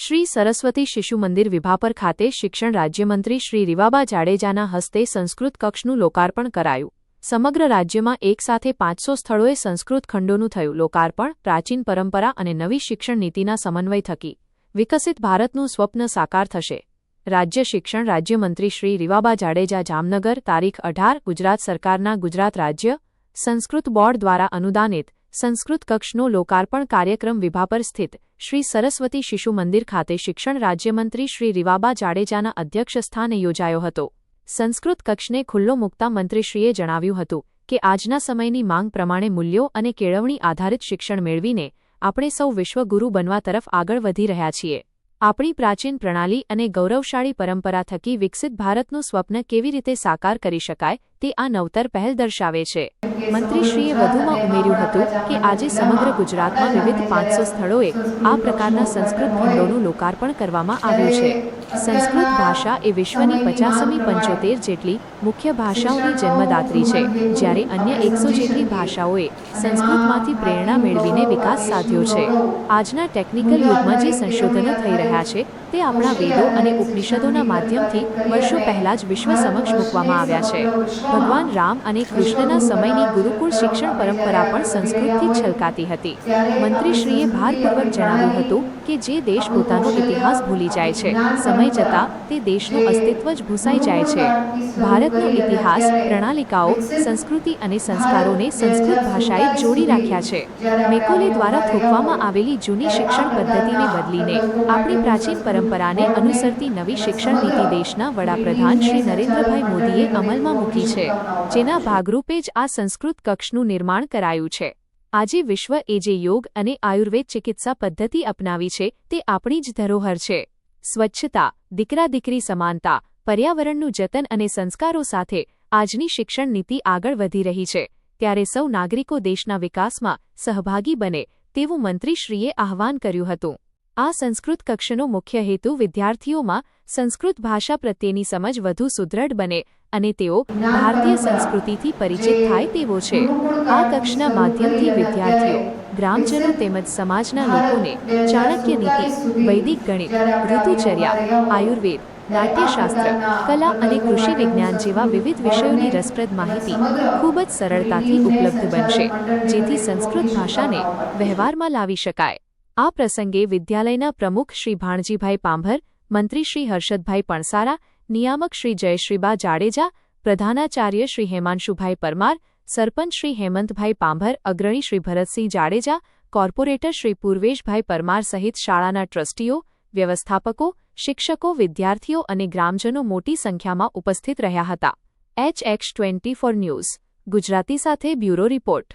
શ્રી સરસ્વતી શિશુ મંદિર વિભાપર ખાતે શિક્ષણ રાજ્યમંત્રી શ્રી રીવાબા જાડેજાના હસ્તે સંસ્કૃત કક્ષનું લોકાર્પણ કરાયું. સમગ્ર રાજ્યમાં એકસાથે 500 સ્થળોએ સંસ્કૃત ખંડોનું થયું લોકાર્પણ. પ્રાચીન પરંપરા અને નવી શિક્ષણ નીતિના સમન્વય થકી વિકસિત ભારતનું સ્વપ્ન સાકાર થશે. રાજ્ય શિક્ષણ રાજ્યમંત્રી શ્રી રીવાબા જાડેજા જામનગર તારીખ 18 ગુજરાત સરકારના ગુજરાત રાજ્ય સંસ્કૃત બોર્ડ દ્વારા અનુદાનિત સંસ્કૃત કક્ષનો લોકાર્પણ કાર્યક્રમ વિભાપર સ્થિત શ્રી સરસ્વતી શિશુ મંદિર ખાતે શિક્ષણ રાજ્યમંત્રી શ્રી રીવાબા જાડેજાના અધ્યક્ષસ્થાને યોજાયો હતો. સંસ્કૃત કક્ષને ખુલ્લો મૂકતા મંત્રીશ્રીએ જણાવ્યું હતું કે આજના સમયની માંગ પ્રમાણે મૂલ્યો અને કેળવણી આધારિત શિક્ષણ મેળવીને આપણે સૌ વિશ્વગુરુ બનવા તરફ આગળ વધી રહ્યા છીએ. આપણી પ્રાચીન પ્રણાલી અને ગૌરવશાળી પરંપરા થકી વિકસિત ભારતનું સ્વપ્ન કેવી રીતે સાકાર કરી શકાય તે આ નવતર પહેલ દર્શાવે છે. મંત્રીશ્રીએ વધુમાં ઉમેર્યું હતું કે આજે સમગ્ર ગુજરાતમાં વિવિધ 500 સ્થળોએ આ પ્રકારના સંસ્કૃત ખંડોનું લોકાર્પણ કરવામાં આવ્યું છે. સંસ્કૃત ભાષા એ વિશ્વની 50મી 75 જેટલી મુખ્ય ભાષાઓની જન્મદાત્રી છે, જ્યારે અન્ય 100 જેટલી ભાષાઓએ સંસ્કૃતમાંથી પ્રેરણા મેળવીને વિકાસ સાધ્યો છે. આજના ટેકનિકલ યુગમાં જે સંશોધનો થઈ રહ્યા છે તે આપણા વેદો અને ઉપનિષદોના માધ્યમથી વર્ષો પહેલા જ વિશ્વ સમક્ષ મૂકવામાં આવ્યા છે. ભગવાન રામ અને કૃષ્ણના સમયની ગુરુકુળ શિક્ષણ પરંપરા પણ સંસ્કૃતથી છલકાતી હતી. મંત્રીશ્રીએ ભારપૂર્વક જણાવ્યું હતું કે જે દેશ પોતાનો ઇતિહાસ ભૂલી જાય છે, સમય જતાં તે દેશનું અસ્તિત્વ જ ભૂસાઈ જાય છે. ભારતનો ઇતિહાસ, પ્રણાલિકાઓ, સંસ્કૃતિ અને સંસ્કારોને સંસ્કૃત ભાષાએ જોડી રાખ્યા છે. મેકોલે દ્વારા થોપવામાં આવેલી જૂની શિક્ષણ પદ્ધતિને બદલીને આપણી પ્રાચીન પરંપરાને અનુસરતી નવી શિક્ષણ નીતિ દેશના વડાપ્રધાન શ્રી નરેન્દ્રભાઈ મોદીએ અમલમાં મૂકી છે, જેના ભાગરૂપે જ આ સંસ્કૃત કક્ષનું નિર્માણ કરાયું છે. આજે વિશ્વ એ જે યોગ અને આયુર્વેદ ચિકિત્સા પદ્ધતિ અપનાવી છે તે આપણી જ ધરોહર છે. સ્વચ્છતા, દીકરા-દીકરી સમાનતા, પર્યાવરણનું જતન અને સંસ્કારો સાથે આજની શિક્ષણ નીતિ આગળ વધી રહી છે, ત્યારે સૌ નાગરિકો દેશના વિકાસમાં સહભાગી બને તેવું મંત્રીશ્રીએ આહ્વાન કર્યું હતું. આ સંસ્કૃત કક્ષનો મુખ્ય હેતુ વિદ્યાર્થીઓમાં સંસ્કૃત ભાષા પ્રત્યેની સમજ વધુ સુદૃઢ બને અને તેઓ ભારતીય સંસ્કૃતિથી પરિચિત થાય તેવો છે. આ કક્ષના માધ્યમથી વિદ્યાર્થીઓ, ગ્રામજનો તેમજ સમાજના લોકોને ચાણક્ય નીતિ, વૈદિક ગણિત, ઋતુચર્યા, આયુર્વેદ, નાટ્યશાસ્ત્ર, કલા અને કૃષિ વિજ્ઞાન જેવા વિવિધ વિષયોની રસપ્રદ માહિતી ખૂબ જ સરળતાથી ઉપલબ્ધ બનશે, જેથી સંસ્કૃત ભાષાને વ્યવહારમાં લાવી શકાય. આ પ્રસંગે વિદ્યાલયના પ્રમુખ શ્રી ભાણજીભાઈ પાંભર, મંત્રી શ્રી હર્ષદભાઈ પણસારા, નિયામક શ્રી જયશ્રીબા જાડેજા, પ્રધાનાચાર્ય શ્રી હેમાંશુભાઈ પરમાર, સરપંચ શ્રી હેમંતભાઈ પાંભર, અગ્રણી શ્રી ભરતસિંહ જાડેજા, કોર્પોરેટર શ્રી પૂર્વેશભાઈ પરમાર સહિત શાળાના ટ્રસ્ટીઓ, વ્યવસ્થાપકો, શિક્ષકો, વિદ્યાર્થીઓ અને ગ્રામજનો મોટી સંખ્યામાં ઉપસ્થિત રહ્યા હતા. HX24 ન્યૂઝ ગુજરાતી સાથે બ્યુરો રિપોર્ટ.